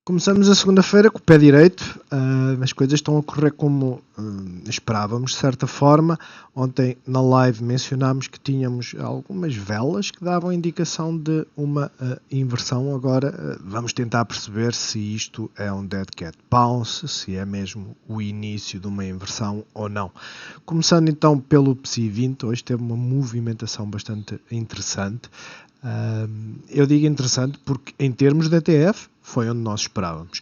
Começamos a segunda-feira com o pé direito, as coisas estão a correr como esperávamos, de certa forma. Ontem na live mencionámos que tínhamos algumas velas que davam indicação de uma inversão. Agora vamos tentar perceber se isto é um dead cat bounce, se é mesmo o início de uma inversão ou não. Começando então pelo PSI 20, hoje teve uma movimentação bastante interessante. Eu digo interessante porque em termos de ETF foi onde nós esperávamos.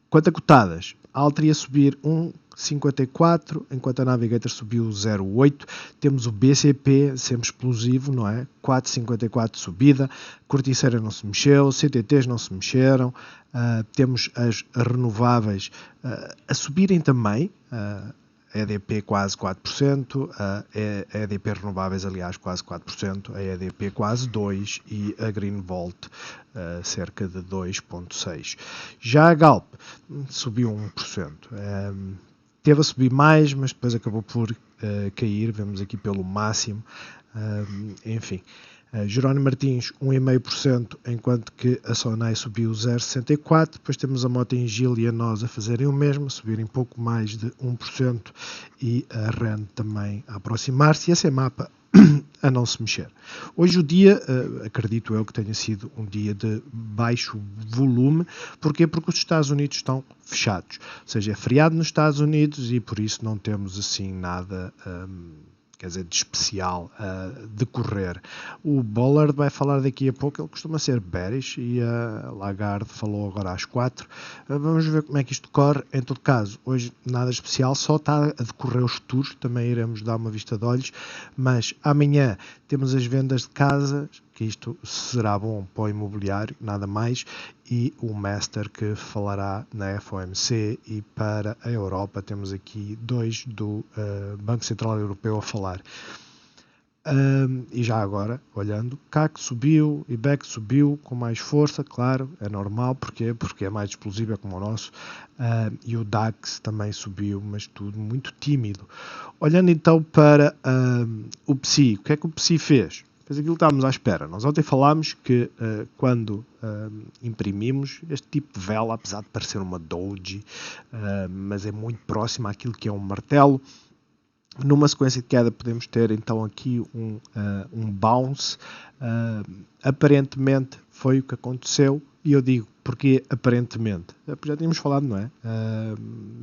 Quanto a cotadas, a Altra ia subir 1,54, enquanto a Navigator subiu 0,8. Temos o BCP, sempre explosivo, não é? 4,54 de subida. Corticeira não se mexeu, CTTs não se mexeram. Temos as renováveis a subirem também. EDP quase 4%, a EDP Renováveis, aliás, quase 4%, a EDP quase 2% e a Greenvolt cerca de 2,6%. Já a Galp subiu 1%. Teve a subir mais, mas depois acabou por cair, vemos aqui pelo máximo. Enfim. Jerónimo Martins 1,5%, enquanto que a Sonai subiu 0,64%. Depois temos a Mota-Engil e a NOS a fazerem o mesmo, a subirem pouco mais de 1%, e a REN também a aproximar-se, e a CEMAPA a não se mexer. Hoje o dia, acredito eu que tenha sido um dia de baixo volume. Porquê? Porque os Estados Unidos estão fechados, ou seja, é feriado nos Estados Unidos e por isso não temos assim nada de especial a decorrer. O Bollard vai falar daqui a pouco, ele costuma ser bearish, e a Lagarde falou agora às 4. Vamos ver como é que isto decorre. Em todo caso, hoje nada especial, só está a decorrer os futuros, também iremos dar uma vista de olhos, mas amanhã temos as vendas de casas, que isto será bom para o imobiliário, nada mais, e o Master que falará na FOMC, e para a Europa temos aqui dois do Banco Central Europeu a falar. E já agora, olhando, CAC subiu, IBEX subiu com mais força, claro, é normal, porque é mais explosivo, é como o nosso, e o DAX também subiu, mas tudo muito tímido. Olhando então para o PSI, o que é que o PSI fez? Fez aquilo que estávamos à espera. Nós ontem falámos que quando imprimimos este tipo de vela, apesar de parecer uma doji, mas é muito próximo àquilo que é um martelo, numa sequência de queda podemos ter então aqui um bounce. Aparentemente foi o que aconteceu, e eu digo porque aparentemente, já tínhamos falado, não é?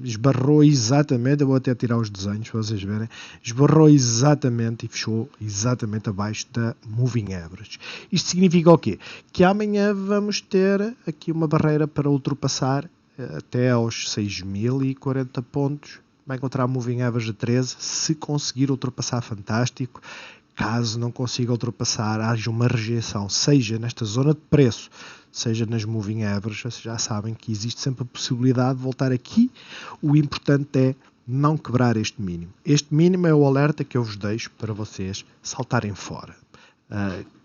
Esbarrou exatamente, eu vou até tirar os desenhos para vocês verem, esbarrou exatamente e fechou exatamente abaixo da Moving Average. Isto significa o quê? Que amanhã vamos ter aqui uma barreira para ultrapassar até aos 6.040 pontos. Vai encontrar a Moving Average a 13, se conseguir ultrapassar, fantástico. Caso não consiga ultrapassar, haja uma rejeição, seja nesta zona de preço, seja nas Moving Average, vocês já sabem que existe sempre a possibilidade de voltar aqui. O importante é não quebrar este mínimo. Este mínimo é o alerta que eu vos deixo para vocês saltarem fora.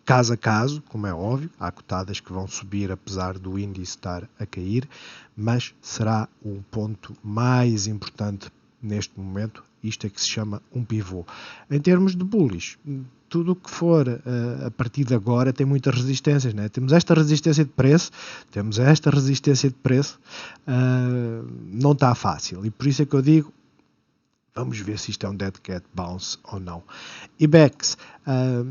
Caso a caso, como é óbvio, há cotadas que vão subir apesar do índice estar a cair, mas será o ponto mais importante neste momento. Isto é que se chama um pivô. Em termos de bullish, tudo o que for a partir de agora tem muitas resistências, né? Temos esta resistência de preço, não está fácil, e por isso é que eu digo, vamos ver se isto é um dead cat bounce ou não. IBEX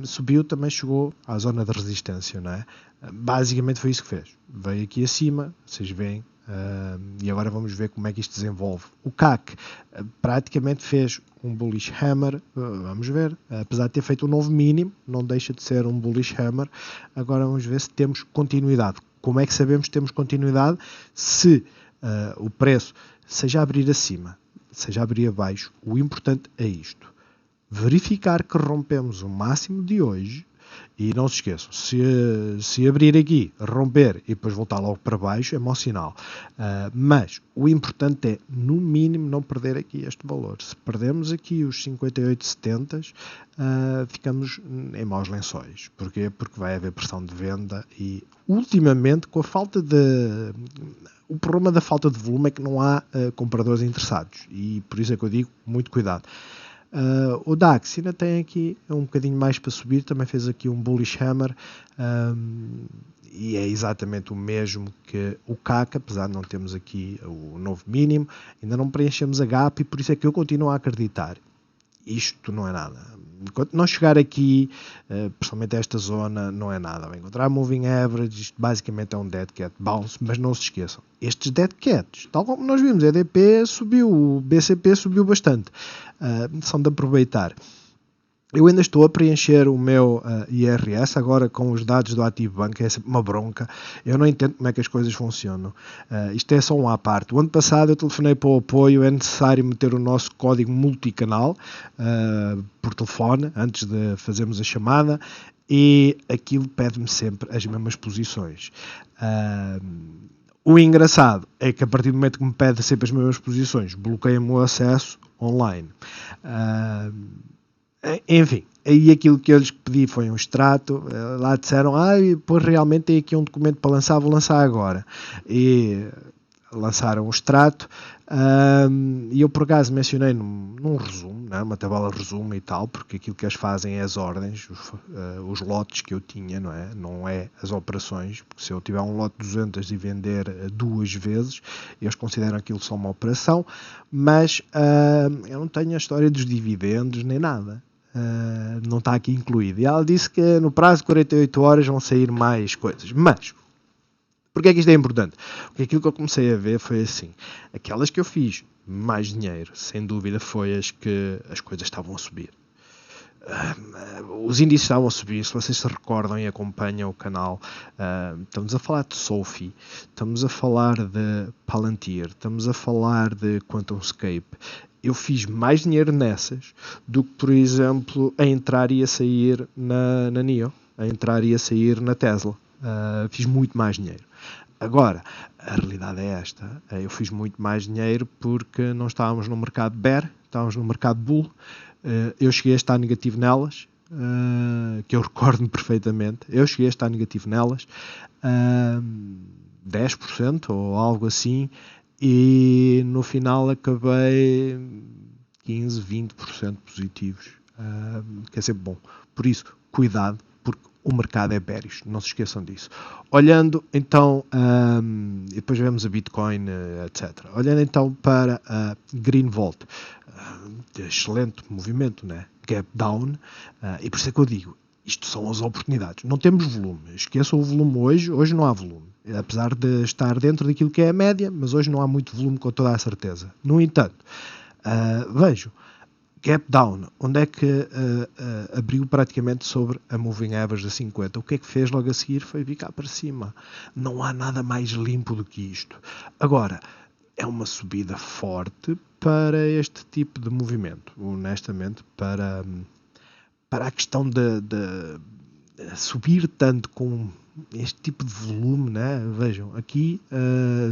subiu, também chegou à zona de resistência, não é? Basicamente foi isso que fez. Veio aqui acima, vocês veem, e agora vamos ver como é que isto desenvolve. O CAC praticamente fez um bullish hammer, vamos ver, apesar de ter feito um novo mínimo, não deixa de ser um bullish hammer. Agora vamos ver se temos continuidade. Como é que sabemos que temos continuidade? Se o preço seja abrir acima, seja abrir abaixo, o importante é isto: verificar que rompemos o máximo de hoje. E não se esqueçam, se abrir aqui, romper e depois voltar logo para baixo, é mau sinal. Mas o importante é, no mínimo, não perder aqui este valor. Se perdermos aqui os 58,70, ficamos em maus lençóis. Porquê? Porque vai haver pressão de venda, e ultimamente, com a falta de... O problema da falta de volume é que não há compradores interessados, e por isso é que eu digo, muito cuidado. O DAX ainda tem aqui um bocadinho mais para subir, também fez aqui um bullish hammer, e é exatamente o mesmo que o CAC, apesar de não termos aqui o novo mínimo, ainda não preenchemos a gap, e por isso é que eu continuo a acreditar. Isto não é nada. Enquanto não chegar aqui, principalmente a esta zona, não é nada. Vai encontrar moving average, isto basicamente é um dead cat bounce, mas não se esqueçam, estes dead cats, tal como nós vimos, a EDP subiu, o BCP subiu bastante, são de aproveitar. Eu ainda estou a preencher o meu IRS agora com os dados do Ativo Banco, é sempre uma bronca. Eu não entendo como é que as coisas funcionam. Isto é só um à parte. O ano passado eu telefonei para o apoio, é necessário meter o nosso código multicanal por telefone, antes de fazermos a chamada, e aquilo pede-me sempre as mesmas posições. O engraçado é que a partir do momento que me pede sempre as mesmas posições, bloqueia-me o acesso online. Enfim, aí aquilo que eu lhes pedi foi um extrato. Lá disseram, pois realmente tem aqui um documento para lançar, vou lançar agora. E lançaram o extrato, e eu por acaso mencionei num resumo, né, uma tabela resumo e tal, porque aquilo que eles fazem é as ordens, os lotes que eu tinha, não é as operações, porque se eu tiver um lote de 200 e vender 2 vezes, eles consideram aquilo só uma operação, mas eu não tenho a história dos dividendos nem nada. Não está aqui incluído. E ela disse que no prazo de 48 horas vão sair mais coisas. Mas, porque é que isto é importante? Porque aquilo que eu comecei a ver foi assim. Aquelas que eu fiz mais dinheiro, sem dúvida, foi as que as coisas estavam a subir. Os índices estavam a subir, se vocês se recordam e acompanham o canal, estamos a falar de Sophie, estamos a falar de Palantir, estamos a falar de QuantumScape. Eu fiz mais dinheiro nessas do que, por exemplo, a entrar e a sair na NIO, a entrar e a sair na Tesla. Fiz muito mais dinheiro. Agora, a realidade é esta. Eu fiz muito mais dinheiro porque não estávamos no mercado bear, estávamos no mercado bull. Eu cheguei a estar negativo nelas, que eu recordo-me perfeitamente. Eu cheguei a estar negativo nelas, 10% ou algo assim, e no final acabei 15, 20% positivos, que é sempre bom. Por isso, cuidado, porque o mercado é bearish, não se esqueçam disso. Olhando então, e depois vemos a Bitcoin, etc. Olhando então para a Green Volt, excelente movimento, né? Gap down, e por isso é que eu digo, isto são as oportunidades. Não temos volume, esqueçam o volume hoje não há volume, apesar de estar dentro daquilo que é a média, mas hoje não há muito volume com toda a certeza. No entanto, vejo gap down, onde é que abriu praticamente sobre a moving average da 50. O que é que fez logo a seguir foi vir cá para cima. Não há nada mais limpo do que isto. Agora, é uma subida forte para este tipo de movimento, honestamente, para a questão de subir tanto com este tipo de volume, né? Vejam, aqui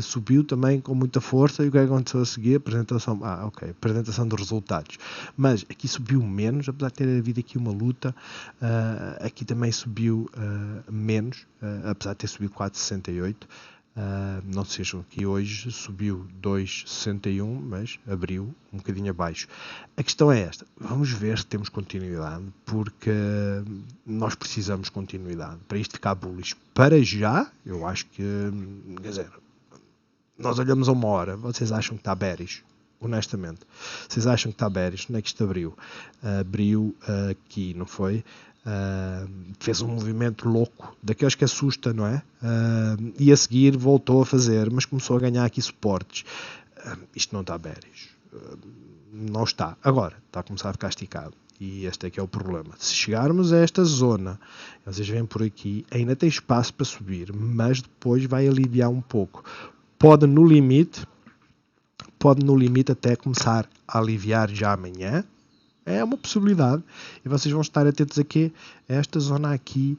subiu também com muita força, e o que aconteceu a seguir? Apresentação dos resultados. Mas aqui subiu menos, apesar de ter havido aqui uma luta, aqui também subiu menos, apesar de ter subido 4,68. Não se esqueçam que hoje subiu 2,61, mas abriu um bocadinho abaixo. A questão é esta, vamos ver se temos continuidade, porque nós precisamos de continuidade para isto ficar bullish. Para já, eu acho que, quer dizer, nós olhamos a uma hora, vocês acham que está bearish? Honestamente, vocês acham que está bearish? Onde é que isto abriu? Abriu aqui, não foi? Fez um movimento louco, daqueles que assusta, não é? E a seguir voltou a fazer, mas começou a ganhar aqui suportes. Isto não está bearish. Não está. Agora, está a começar a ficar esticado. E este é que é o problema. Se chegarmos a esta zona, vocês veem por aqui, ainda tem espaço para subir, mas depois vai aliviar um pouco. Pode no limite até começar a aliviar já amanhã. É uma possibilidade, e vocês vão estar atentos aqui a esta zona aqui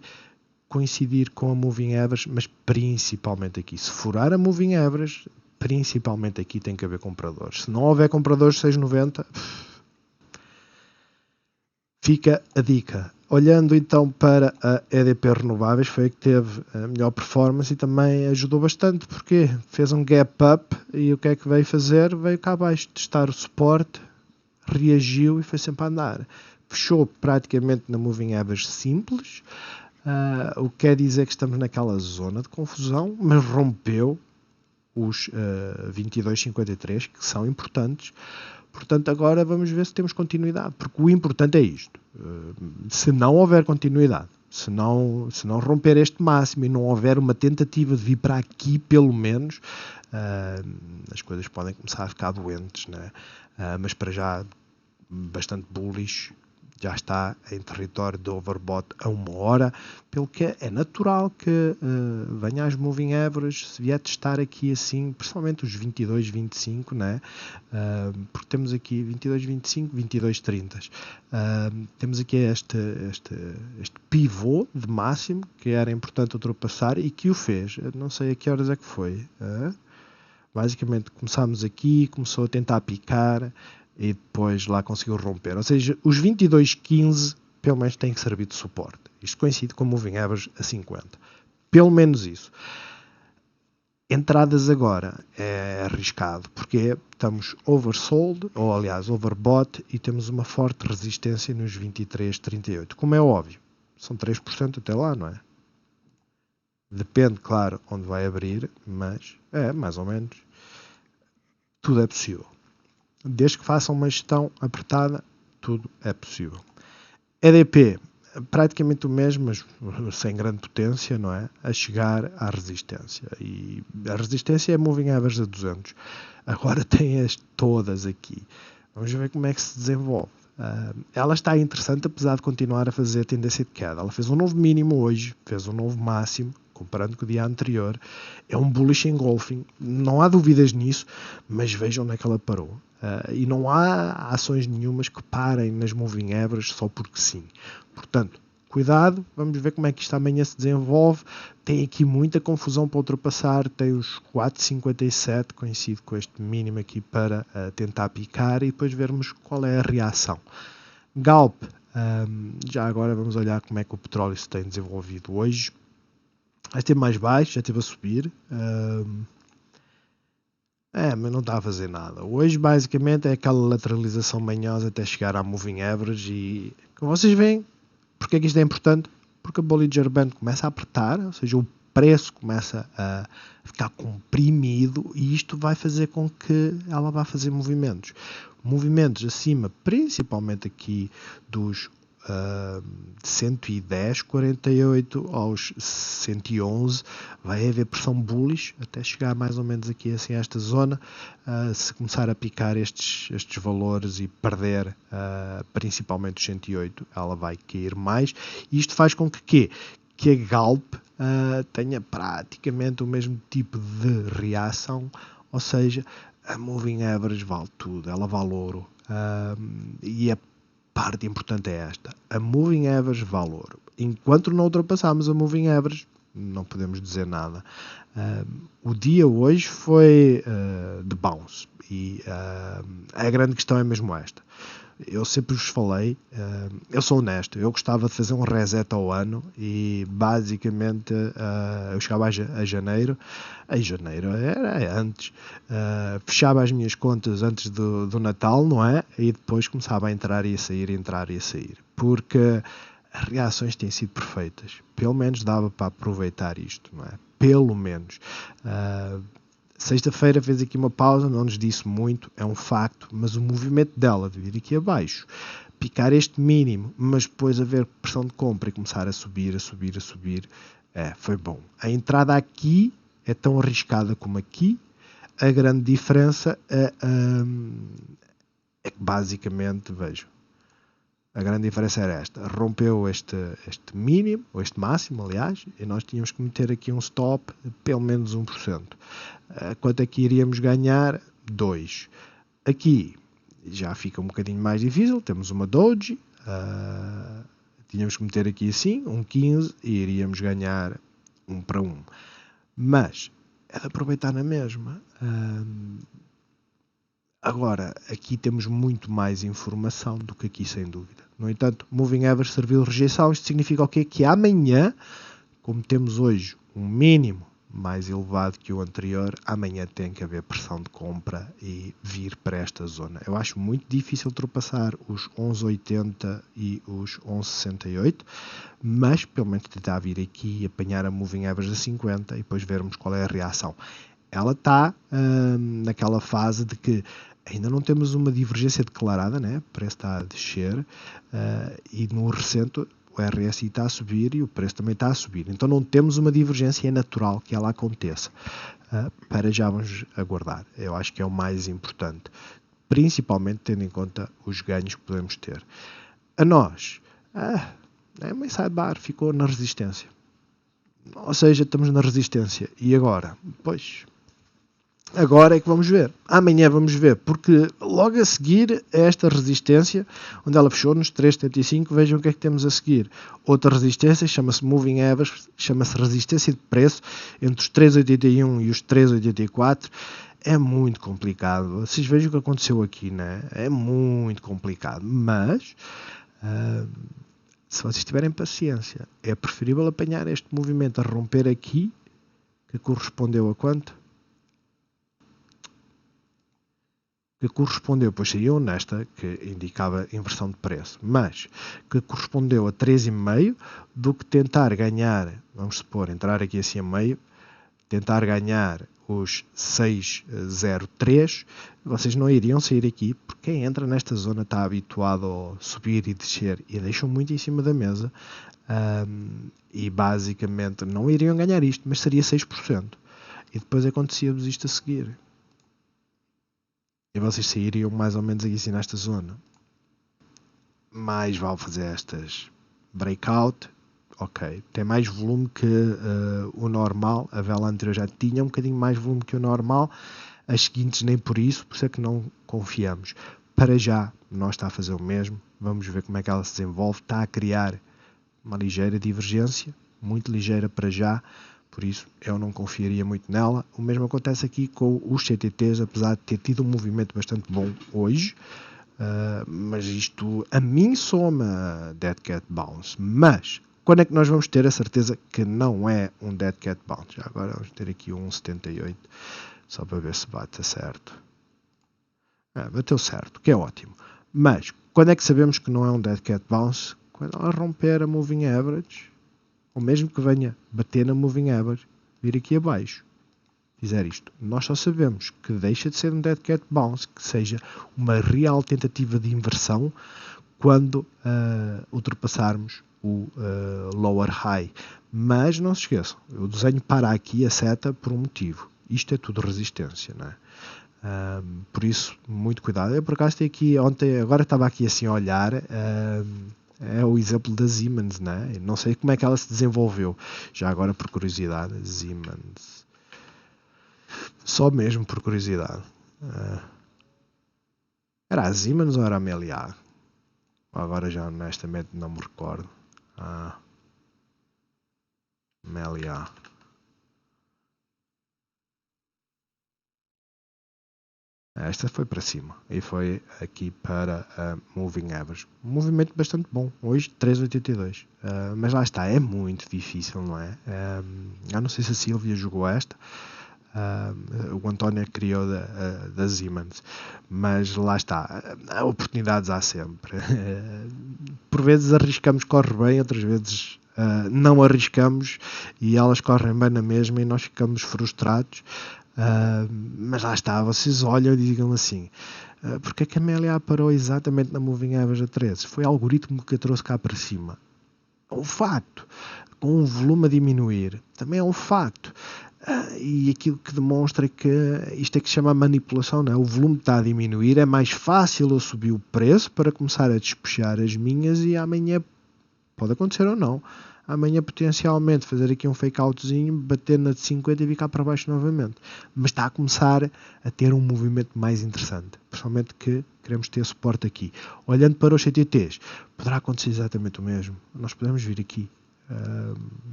coincidir com a moving average, mas principalmente aqui. Se furar a moving average, principalmente aqui tem que haver compradores. Se não houver compradores 6,90, fica a dica. Olhando então para a EDP Renováveis, foi a que teve a melhor performance e também ajudou bastante, porque fez um gap up, e o que é que veio fazer? Veio cá abaixo testar o suporte, reagiu e foi sempre a andar. Fechou praticamente na moving average simples, o que quer dizer que estamos naquela zona de confusão, mas rompeu os 22,53, que são importantes. Portanto, agora vamos ver se temos continuidade, porque o importante é isto. Se não houver continuidade, se não romper este máximo e não houver uma tentativa de vir para aqui, pelo menos, as coisas podem começar a ficar doentes, né? Mas para já, bastante bullish, já está em território de overbought a 1 hora, pelo que é natural que venha as moving average, se vier testar aqui assim, principalmente os 22, 25, né? Porque temos aqui 22, 25, 22, 30. Temos aqui este pivô de máximo que era importante ultrapassar e que o fez. Eu não sei a que horas é que foi. Basicamente começámos aqui, começou a tentar picar e depois lá conseguiu romper. Ou seja, os 22,15 pelo menos têm que servir de suporte. Isto coincide com o moving average a 50. Pelo menos isso. Entradas agora é arriscado, porque estamos oversold, ou aliás overbought, e temos uma forte resistência nos 23,38. Como é óbvio, são 3% até lá, não é? Depende, claro, onde vai abrir, mas é mais ou menos. Tudo é possível. Desde que façam uma gestão apertada, tudo é possível. EDP, praticamente o mesmo, mas sem grande potência, não é? A chegar à resistência. E a resistência é moving average a 200. Agora tem as todas aqui. Vamos ver como é que se desenvolve. Ela está interessante, apesar de continuar a fazer a tendência de queda. Ela fez um novo mínimo hoje, fez um novo máximo, comparando com o dia anterior. É um bullish engulfing, não há dúvidas nisso, mas vejam onde é que ela parou. E não há ações nenhumas que parem nas moving averages só porque sim. Portanto, cuidado, vamos ver como é que isto amanhã se desenvolve. Tem aqui muita confusão para ultrapassar, tem os 4,57, coincide com este mínimo aqui para tentar picar e depois vermos qual é a reação. Galp, já agora vamos olhar como é que o petróleo se tem desenvolvido hoje. Já esteve mais baixo, já esteve a subir. Mas não está a fazer nada. Hoje, basicamente, é aquela lateralização manhosa até chegar à moving average e, como vocês veem, porque é que isto é importante? Porque a Bollinger Band começa a apertar, ou seja, o preço começa a ficar comprimido e isto vai fazer com que ela vá fazer movimentos. Movimentos acima, principalmente aqui dos 110, 48 aos 111, vai haver pressão bullish até chegar mais ou menos aqui assim a esta zona. Se começar a picar estes valores e perder principalmente os 108, ela vai cair mais. E isto faz com que a Galp tenha praticamente o mesmo tipo de reação, ou seja, a moving average vale tudo, ela vale ouro. E a parte importante é esta: a moving average vale ouro. Enquanto não ultrapassarmos a moving average, não podemos dizer nada. O dia hoje foi de bounce e a grande questão é mesmo esta. Eu sempre vos falei, eu sou honesto, eu gostava de fazer um reset ao ano e basicamente eu chegava a janeiro, em janeiro era antes, fechava as minhas contas antes do Natal, não é? E depois começava a entrar e a sair, porque as reações têm sido perfeitas, pelo menos dava para aproveitar isto, não é? Pelo menos. Sexta-feira fez aqui uma pausa, não nos disse muito, é um facto, mas o movimento dela de vir aqui abaixo, picar este mínimo, mas depois haver pressão de compra e começar a subir, foi bom. A entrada aqui é tão arriscada como aqui, a grande diferença é que basicamente, vejo, a grande diferença era esta: rompeu este mínimo, ou este máximo, aliás, e nós tínhamos que meter aqui um stop de pelo menos 1%. Quanto é que iríamos ganhar? 2%. Aqui já fica um bocadinho mais difícil, temos uma doji, tínhamos que meter aqui assim, 1,15, e iríamos ganhar 1 para 1. Mas é de aproveitar na mesma. Agora, aqui temos muito mais informação do que aqui, sem dúvida. No entanto, moving average serviu de rejeição. Isto significa o quê? Que amanhã, como temos hoje um mínimo mais elevado que o anterior, amanhã tem que haver pressão de compra e vir para esta zona. Eu acho muito difícil ultrapassar os 11,80 e os 11,68, mas pelo menos tentar vir aqui e apanhar a moving average a 50 e depois vermos qual é a reação. Ela está naquela fase de que ainda não temos uma divergência declarada, né? O preço está a descer e no recente o RSI está a subir e o preço também está a subir. Então não temos uma divergência, é natural que ela aconteça. Para já vamos aguardar. Eu acho que é o mais importante, principalmente tendo em conta os ganhos que podemos ter. A nós, uma sidebar ficou na resistência. Ou seja, estamos na resistência. E agora? Pois, agora é que vamos ver. Amanhã vamos ver, porque logo a seguir a esta resistência, onde ela fechou nos 3,75, vejam o que é que temos a seguir. Outra resistência, chama-se Moving Average, chama-se resistência de preço, entre os 3,81 e os 3,84. É muito complicado. Vocês vejam o que aconteceu aqui, né? É muito complicado. Mas, se vocês tiverem paciência, é preferível apanhar este movimento a romper aqui, que correspondeu a quanto? Que correspondeu, pois saiu nesta, que indicava inversão de preço, mas que correspondeu a 3,5 do que tentar ganhar, vamos supor, entrar aqui assim a meio, tentar ganhar os 6,03, vocês não iriam sair aqui, porque quem entra nesta zona está habituado a subir e descer e deixam muito em cima da mesa e basicamente não iriam ganhar isto, mas seria 6%. E depois acontecia-vos isto a seguir. E vocês sairiam mais ou menos aqui assim nesta zona. Mais vale fazer estas breakout. Ok, tem mais volume que o normal. A vela anterior já tinha um bocadinho mais volume que o normal. As seguintes nem por isso é que não confiamos. Para já, nós está a fazer o mesmo. Vamos ver como é que ela se desenvolve. Está a criar uma ligeira divergência, muito ligeira para já. Por isso, eu não confiaria muito nela. O mesmo acontece aqui com os CTTs, apesar de ter tido um movimento bastante bom hoje. Mas isto, a mim, soma Dead Cat Bounce. Mas, quando é que nós vamos ter a certeza que não é um Dead Cat Bounce? Já agora vamos ter aqui um 78, só para ver se bate certo. Bateu certo, que é ótimo. Mas, quando é que sabemos que não é um Dead Cat Bounce? Quando ela romper a Moving Average, ou mesmo que venha bater na Moving Average, vir aqui abaixo, fizer isto. Nós só sabemos que deixa de ser um Dead Cat Bounce, que seja uma real tentativa de inversão, quando ultrapassarmos o lower high. Mas não se esqueçam, eu desenho para aqui a seta por um motivo. Isto é tudo resistência, não é? Por isso, muito cuidado. Eu por acaso tenho aqui ontem, agora estava aqui assim a olhar, é o exemplo da Siemens, né? Não sei como é que ela se desenvolveu. Já agora, por curiosidade, Siemens. Só mesmo por curiosidade. Era a Siemens ou era a Meliá? Agora já honestamente não me recordo. Meliá. Esta foi para cima e foi aqui para a Moving Average. Um movimento bastante bom. Hoje 3,82. Mas lá está, é muito difícil, não é? Eu não sei se a Silvia jogou esta. O António criou da Siemens. Mas lá está. Oportunidades há sempre. Por vezes arriscamos, corre bem, outras vezes não arriscamos e elas correm bem na mesma e nós ficamos frustrados. Mas lá está, vocês olham e digam assim, porque é que a Meliá parou exatamente na Moving Average a 13? Foi o algoritmo que a trouxe cá para cima. É um facto. Com o volume a diminuir, também é um facto. E aquilo que demonstra que isto é que se chama manipulação, não é? O volume está a diminuir, é mais fácil eu subir o preço para começar a despejar as minhas e amanhã, pode acontecer ou não, amanhã potencialmente fazer aqui um fake outzinho, bater na de 50 e ficar para baixo novamente. Mas está a começar a ter um movimento mais interessante, principalmente que queremos ter suporte aqui. Olhando para os CTTs, poderá acontecer exatamente o mesmo. Nós podemos vir aqui.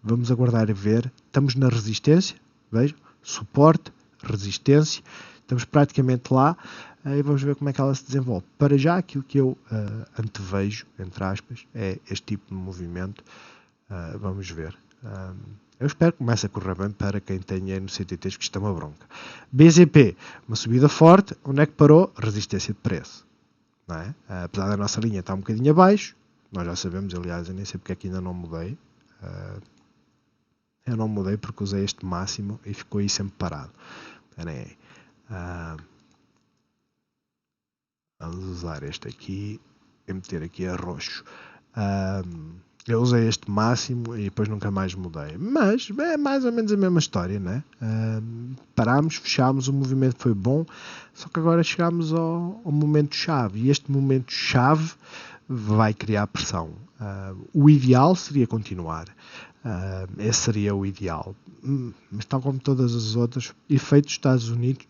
Vamos aguardar e ver. Estamos na resistência, vejam, suporte, resistência, estamos praticamente lá e vamos ver como é que ela se desenvolve. Para já, aquilo que eu antevejo, entre aspas, é este tipo de movimento. Vamos ver. Eu espero que comece a correr bem para quem tem dinheiro no CTTs, que isto é uma bronca. BZP, uma subida forte. Onde é que parou? Resistência de preço. Não é? Apesar da nossa linha estar um bocadinho abaixo, nós já sabemos, aliás, eu nem sei porque é que ainda não mudei. Eu não mudei porque usei este máximo e ficou aí sempre parado. Esperem aí. Vamos usar este aqui e meter aqui a roxo. Eu usei este máximo e depois nunca mais mudei. Mas é mais ou menos a mesma história, né? Parámos, fechámos, o movimento foi bom, só que agora chegámos ao momento-chave. E este momento-chave vai criar pressão. O ideal seria continuar. Esse seria o ideal. Mas tal como todas as outras, efeito dos Estados Unidos,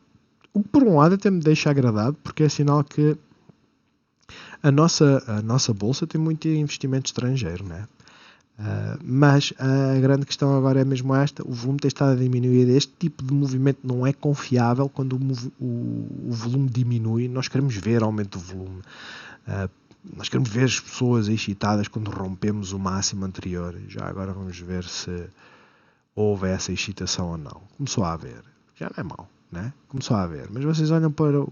o que por um lado até me deixa agradado, porque é sinal que a nossa bolsa tem muito investimento estrangeiro, né? Mas a grande questão agora é mesmo esta: o volume tem estado a diminuir. Este tipo de movimento não é confiável. Quando o volume diminui, nós queremos ver aumento do volume. Nós queremos ver as pessoas excitadas quando rompemos o máximo anterior. Já agora vamos ver se houve essa excitação ou não. Começou a haver. Já não é mau, né? Começou a haver. Mas vocês olham para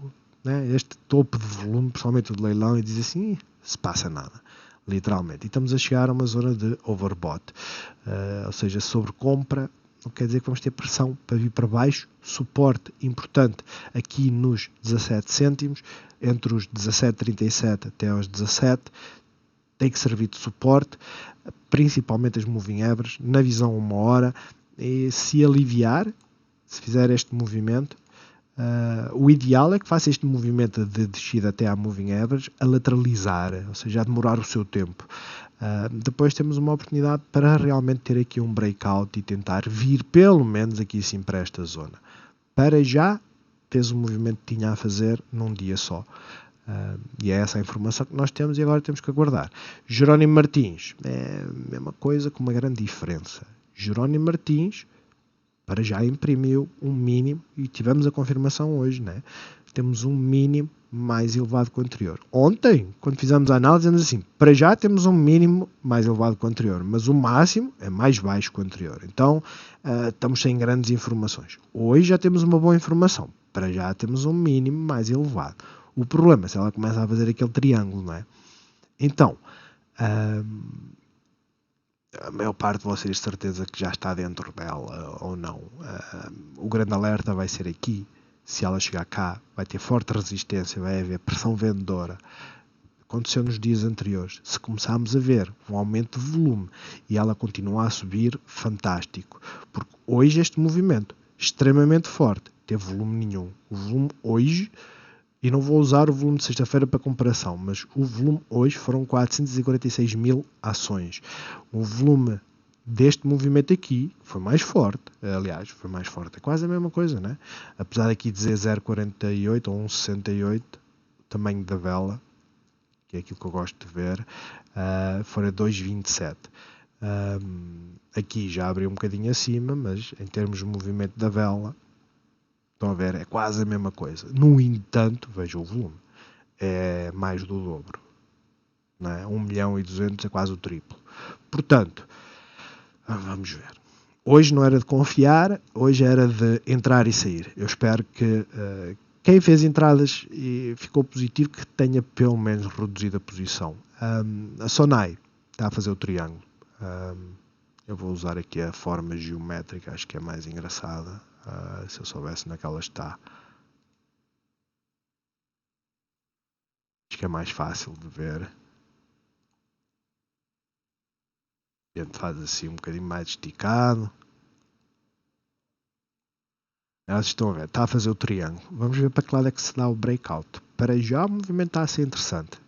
este topo de volume, principalmente o de leilão, e dizem assim: se passa nada. Literalmente. E estamos a chegar a uma zona de overbought. Ou seja, sobrecompra. Não quer dizer que vamos ter pressão para vir para baixo. Suporte importante aqui nos 17 cêntimos, entre os 17,37 até aos 17, tem que servir de suporte, principalmente as moving averages, na visão 1 hora, e se aliviar, se fizer este movimento, o ideal é que faça este movimento de descida até à moving average a lateralizar, ou seja, a demorar o seu tempo. Depois temos uma oportunidade para realmente ter aqui um breakout e tentar vir pelo menos aqui sim para esta zona. Para já, fez o movimento que tinha a fazer num dia só. E é essa a informação que nós temos e agora temos que aguardar. Jerónimo Martins, é a mesma coisa com uma grande diferença. Jerónimo Martins, para já imprimiu um mínimo e tivemos a confirmação hoje, né? Temos um mínimo mais elevado que o anterior. Ontem, quando fizemos a análise, dizemos assim: para já temos um mínimo mais elevado que o anterior, mas o máximo é mais baixo que o anterior. Então, estamos sem grandes informações. Hoje já temos uma boa informação. Para já temos um mínimo mais elevado. O problema é se ela começa a fazer aquele triângulo, não é? Então, a maior parte de vocês de certeza que já está dentro dela ou não. O grande alerta vai ser aqui. Se ela chegar cá, vai ter forte resistência, vai haver pressão vendedora. Aconteceu nos dias anteriores. Se começarmos a ver um aumento de volume e ela continuar a subir, fantástico. Porque hoje este movimento, extremamente forte, teve volume nenhum. O volume hoje, e não vou usar o volume de sexta-feira para comparação, mas o volume hoje foram 446 mil ações. O volume deste movimento aqui foi mais forte, aliás, foi mais forte, é quase a mesma coisa, né? Apesar daqui dizer 0,48 ou 1,68, o tamanho da vela, que é aquilo que eu gosto de ver, fora 2,27. Aqui já abriu um bocadinho acima, mas em termos de movimento da vela, estão a ver, é quase a mesma coisa. No entanto, veja o volume, é mais do dobro, não é? 1.200.000 é quase o triplo. Portanto, vamos ver. Hoje não era de confiar, hoje era de entrar e sair. Eu espero que quem fez entradas e ficou positivo, que tenha pelo menos reduzido a posição. A Sonai está a fazer o triângulo. Eu vou usar aqui a forma geométrica, acho que é mais engraçada. Se eu soubesse naquela está. Acho que é mais fácil de ver. A gente faz assim um bocadinho mais esticado. Elas estão a ver, está a fazer o triângulo. Vamos ver para que lado é que se dá o breakout. Para já o movimento está a ser interessante.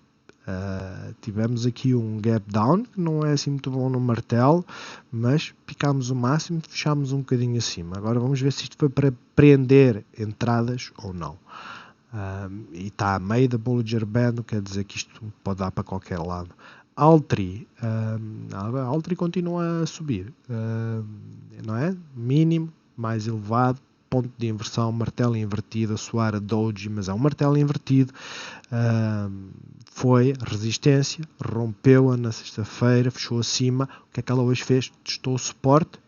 Tivemos aqui um gap down, que não é assim muito bom no martelo, mas picámos o máximo, fechámos um bocadinho acima. Agora vamos ver se isto foi para prender entradas ou não. E está a meio da Bollinger Band, quer dizer que isto pode dar para qualquer lado. Altri continua a subir, não é? Mínimo, mais elevado, ponto de inversão, martelo invertido, a soar a doji, mas é um martelo invertido. Foi resistência, rompeu-a na sexta-feira, fechou acima. O que é que ela hoje fez? Testou o suporte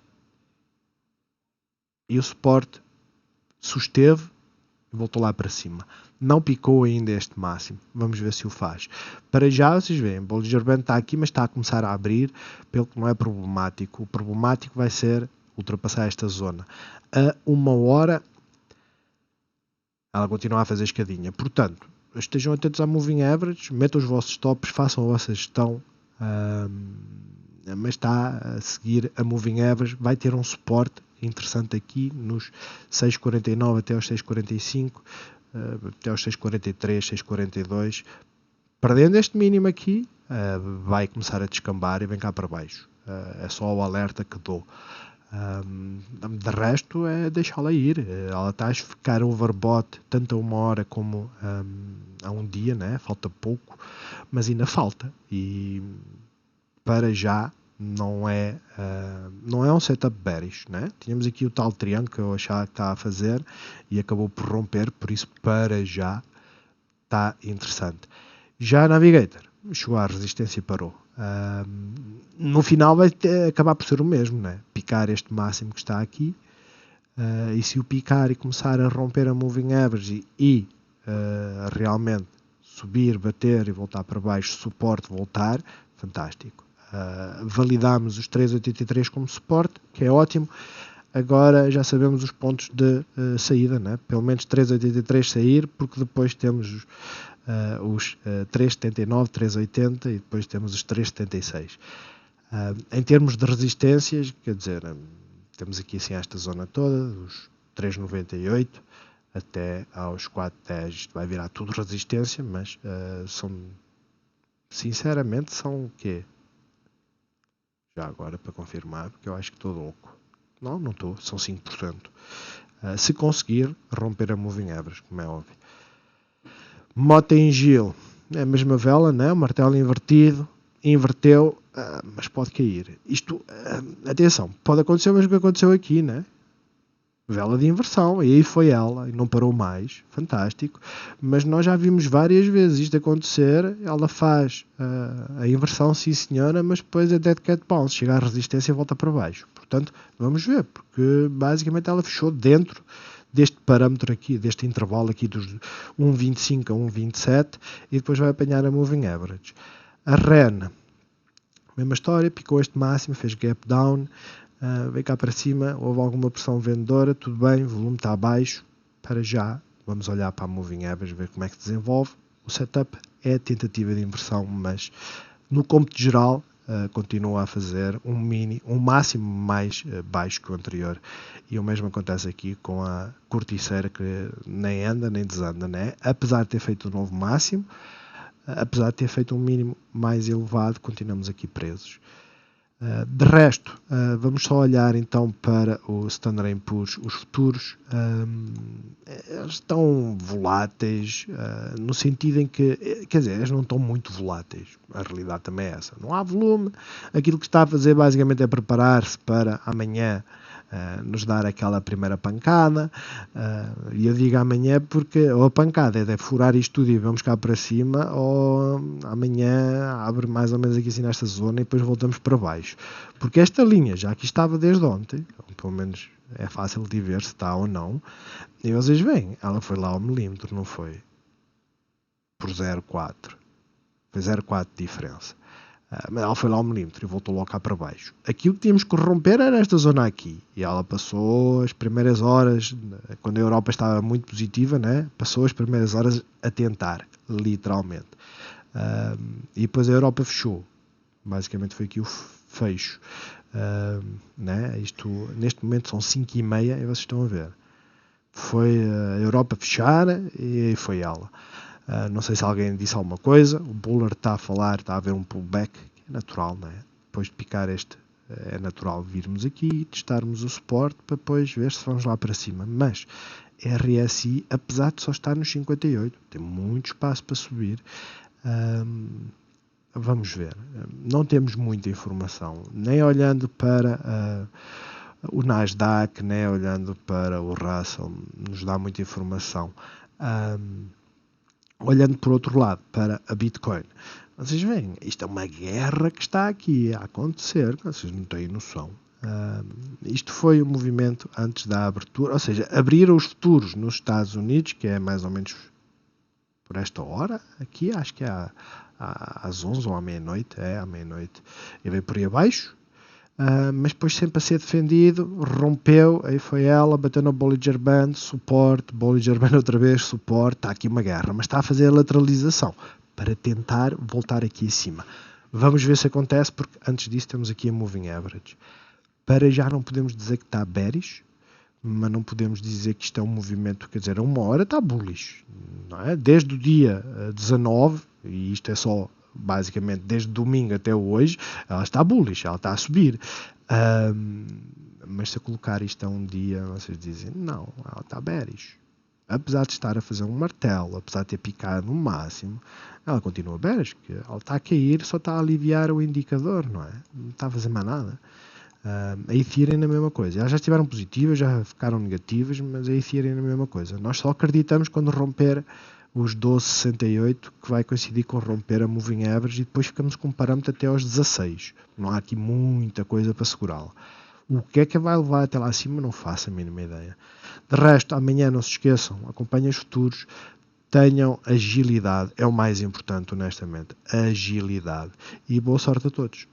E o suporte susteve e voltou lá para cima. Não picou ainda este máximo. Vamos ver se o faz. Para já, vocês veem, o Bollinger Band está aqui, mas está a começar a abrir, pelo que não é problemático. O problemático vai ser ultrapassar esta zona. A 1 hora, ela continua a fazer escadinha. Portanto, estejam atentos à Moving Average, metam os vossos stops, façam a vossa gestão, mas está a seguir a Moving Average. Vai ter um suporte interessante aqui nos 6,49 até aos 6,45, até aos 6,43, 6,42. Perdendo este mínimo aqui, vai começar a descambar e vem cá para baixo. É só o alerta que dou. De resto, é deixá-la ir. Ela está a ficar overbought tanto a 1 hora como a um dia, né? Falta pouco, mas ainda falta. E para já não é um setup bearish, né? Tínhamos aqui o tal triângulo que eu achava que está a fazer e acabou por romper, por isso para já está interessante. Já a Navigator chegou à resistência e parou. No final vai acabar por ser o mesmo, né? Picar este máximo que está aqui, e se o picar e começar a romper a moving average e realmente subir, bater e voltar para baixo, suporte, voltar, fantástico. Validamos os 3,83 como suporte, que é ótimo. Agora já sabemos os pontos de saída, né? Pelo menos 3,83 sair, porque depois temos os 3,79, 3,80 e depois temos os 3,76. Em termos de resistências, quer dizer, temos aqui assim esta zona toda, os 3,98 até aos 4,10. Isto vai virar tudo resistência, mas sinceramente são o quê? Já agora para confirmar, porque eu acho que estou louco. Não estou, são 5%. Se conseguir romper a moving average, como é óbvio. Mota em Gil, é a mesma vela, né? O martelo invertido, inverteu, mas pode cair. Isto, atenção, pode acontecer o mesmo que aconteceu aqui, né? Vela de inversão, e aí foi ela, e não parou mais, fantástico, mas nós já vimos várias vezes isto acontecer. Ela faz a inversão, sim senhora, mas depois a dead cat bounce, chega à resistência e volta para baixo. Portanto, vamos ver, porque basicamente ela fechou dentro deste parâmetro aqui, deste intervalo aqui dos 1,25 a 1,27 e depois vai apanhar a moving average. A REN, mesma história, picou este máximo, fez gap down, veio cá para cima, houve alguma pressão vendedora, tudo bem, o volume está abaixo. Para já, vamos olhar para a moving average, ver como é que se desenvolve. O setup é a tentativa de inversão, mas no cômputo geral continua a fazer um máximo mais baixo que o anterior. E o mesmo acontece aqui com a corticeira, que nem anda nem desanda, né? Apesar de ter feito um novo máximo, apesar de ter feito um mínimo mais elevado, continuamos aqui presos. De resto, vamos só olhar então para o Standard & Poor's, os futuros. Eles estão voláteis, no sentido em que, quer dizer, eles não estão muito voláteis, a realidade também é essa. Não há volume, aquilo que está a fazer basicamente é preparar-se para amanhã nos dar aquela primeira pancada, e eu digo amanhã porque ou a pancada é de furar isto tudo e vamos cá para cima, ou amanhã abre mais ou menos aqui assim nesta zona e depois voltamos para baixo, porque esta linha já aqui estava desde ontem, pelo menos é fácil de ver se está ou não, e vocês veem, ela foi lá ao milímetro, não foi por 0,4, foi 0,4 de diferença. Mas ela foi lá ao milímetro e voltou logo cá para baixo. Aquilo que tínhamos que romper era esta zona aqui. E ela passou as primeiras horas, quando a Europa estava muito positiva, né? Passou as primeiras horas a tentar, literalmente. E depois a Europa fechou. Basicamente foi aqui o fecho. Né? Isto, neste momento são 5h30 e vocês estão a ver. Foi a Europa fechar e foi ela. Não sei se alguém disse alguma coisa. O Bullard está a falar, está a haver um pullback, que é natural, não é? Depois de picar este, é natural virmos aqui e testarmos o suporte para depois ver se vamos lá para cima. Mas RSI, apesar de só estar nos 58, tem muito espaço para subir. Vamos ver. Não temos muita informação, nem olhando para o Nasdaq, nem olhando para o Russell, nos dá muita informação. Olhando por outro lado para a Bitcoin, vocês veem, isto é uma guerra que está aqui a acontecer, vocês não têm noção. Isto foi o movimento antes da abertura, ou seja, abriram os futuros nos Estados Unidos, que é mais ou menos por esta hora, aqui acho que é às 11 ou à meia-noite, à meia-noite, e veio por aí abaixo, mas depois sempre a ser defendido, rompeu, aí foi ela, bateu no Bollinger Band, suporte, Bollinger Band outra vez, suporte, está aqui uma guerra, mas está a fazer a lateralização, para tentar voltar aqui acima. Vamos ver se acontece, porque antes disso temos aqui a Moving Average. Para já não podemos dizer que está bearish, mas não podemos dizer que isto é um movimento, quer dizer, a uma hora está bullish, não é? Desde o dia 19, e isto é só basicamente desde domingo até hoje, ela está bullish, ela está a subir. Mas se eu colocar isto a um dia, vocês dizem, não, ela está bearish. Apesar de estar a fazer um martelo, apesar de ter picado no máximo, ela continua bearish, porque ela está a cair, só está a aliviar o indicador, não é? Não está a fazer mais nada. A Ethereum é a mesma coisa. Elas já estiveram positivas, já ficaram negativas, mas a Ethereum é a mesma coisa. Nós só acreditamos quando romper os 12,68, que vai coincidir com romper a Moving Average, e depois ficamos com um parâmetro até aos 16. Não há aqui muita coisa para segurá-la. O que é que vai levar até lá acima, não faço a mínima ideia. De resto, amanhã não se esqueçam, acompanhem os futuros, tenham agilidade, é o mais importante, honestamente. Agilidade. E boa sorte a todos.